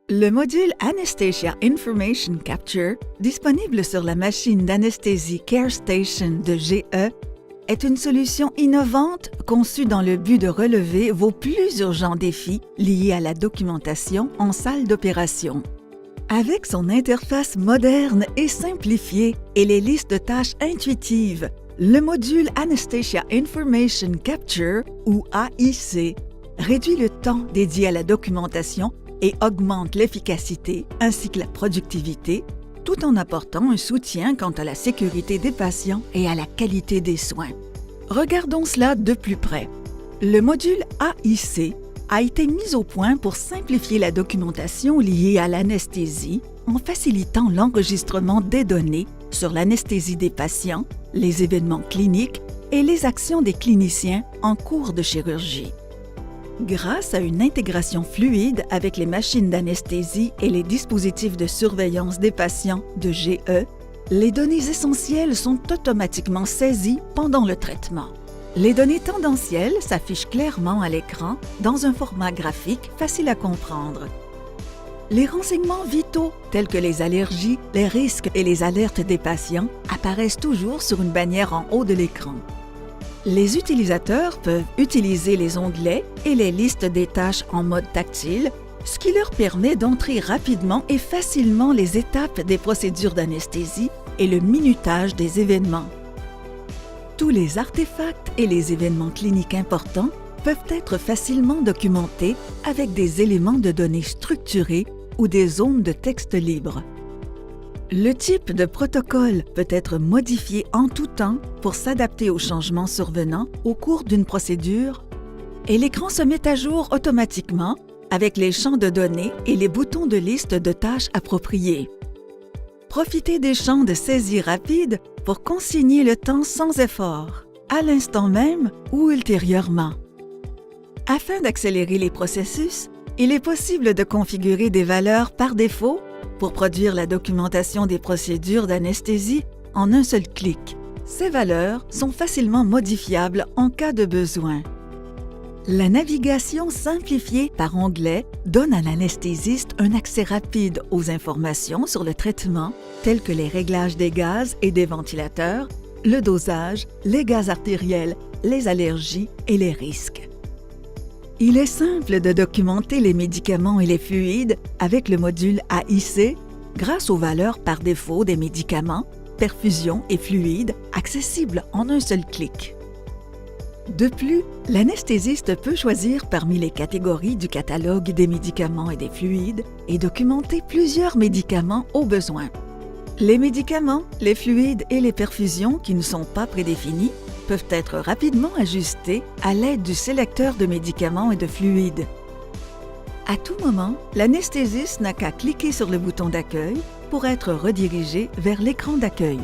Le module Anesthesia Information Capture, disponible sur la machine d'anesthésie CareStation de GE, est une solution innovante conçue dans le but de relever vos plus urgents défis liés à la documentation en salle d'opération. Avec son interface moderne et simplifiée et les listes de tâches intuitives, le module Anesthesia Information Capture, ou AIC, réduit le temps dédié à la documentation et augmente l'efficacité ainsi que la productivité, tout en apportant un soutien quant à la sécurité des patients et à la qualité des soins. Regardons cela de plus près. Le module AIC a été mis au point pour simplifier la documentation liée à l'anesthésie en facilitant l'enregistrement des données sur l'anesthésie des patients, les événements cliniques et les actions des cliniciens en cours de chirurgie. Grâce à une intégration fluide avec les machines d'anesthésie et les dispositifs de surveillance des patients de GE, les données essentielles sont automatiquement saisies pendant le traitement. Les données tendancielles s'affichent clairement à l'écran dans un format graphique facile à comprendre. Les renseignements vitaux, tels que les allergies, les risques et les alertes des patients, apparaissent toujours sur une bannière en haut de l'écran. Les utilisateurs peuvent utiliser les onglets et les listes des tâches en mode tactile, ce qui leur permet d'entrer rapidement et facilement les étapes des procédures d'anesthésie et le minutage des événements. Tous les artefacts et les événements cliniques importants peuvent être facilement documentés avec des éléments de données structurés ou des zones de texte libre. Le type de protocole peut être modifié en tout temps pour s'adapter aux changements survenant au cours d'une procédure et l'écran se met à jour automatiquement avec les champs de données et les boutons de liste de tâches appropriés. Profitez des champs de saisie rapide pour consigner le temps sans effort, à l'instant même ou ultérieurement. Afin d'accélérer les processus, il est possible de configurer des valeurs par défaut pour produire la documentation des procédures d'anesthésie en un seul clic. Ces valeurs sont facilement modifiables en cas de besoin. La navigation simplifiée par onglet donne à l'anesthésiste un accès rapide aux informations sur le traitement, telles que les réglages des gaz et des ventilateurs, le dosage, les gaz artériels, les allergies et les risques. Il est simple de documenter les médicaments et les fluides avec le module AIC grâce aux valeurs par défaut des médicaments, perfusions et fluides accessibles en un seul clic. De plus, l'anesthésiste peut choisir parmi les catégories du catalogue des médicaments et des fluides et documenter plusieurs médicaments au besoin. Les médicaments, les fluides et les perfusions qui ne sont pas prédéfinis peuvent être rapidement ajustés à l'aide du sélecteur de médicaments et de fluides. À tout moment, l'anesthésiste n'a qu'à cliquer sur le bouton d'accueil pour être redirigé vers l'écran d'accueil.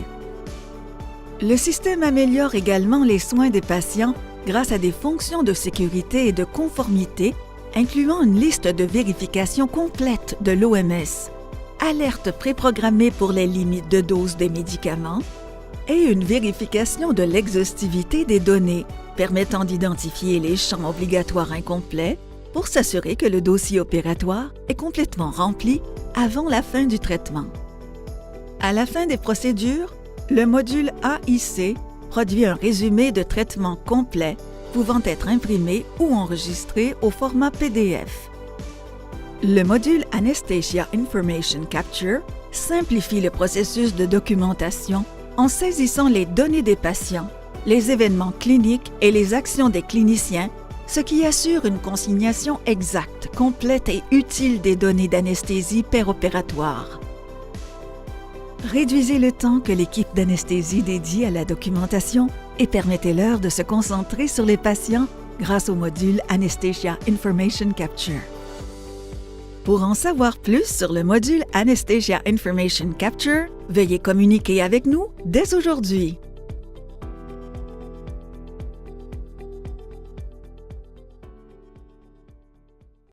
Le système améliore également les soins des patients grâce à des fonctions de sécurité et de conformité, incluant une liste de vérification complète de l'OMS, alertes préprogrammées pour les limites de dose des médicaments, et une vérification de l'exhaustivité des données, permettant d'identifier les champs obligatoires incomplets pour s'assurer que le dossier opératoire est complètement rempli avant la fin du traitement. À la fin des procédures, le module AIC produit un résumé de traitement complet pouvant être imprimé ou enregistré au format PDF. Le module Anesthesia Information Capture simplifie le processus de documentation en saisissant les données des patients, les événements cliniques et les actions des cliniciens, ce qui assure une consignation exacte, complète et utile des données d'anesthésie péropératoire. Réduisez le temps que l'équipe d'anesthésie dédie à la documentation et permettez-leur de se concentrer sur les patients grâce au module Anesthesia Information Capture. Pour en savoir plus sur le module Anesthesia Information Capture, veuillez communiquer avec nous dès aujourd'hui.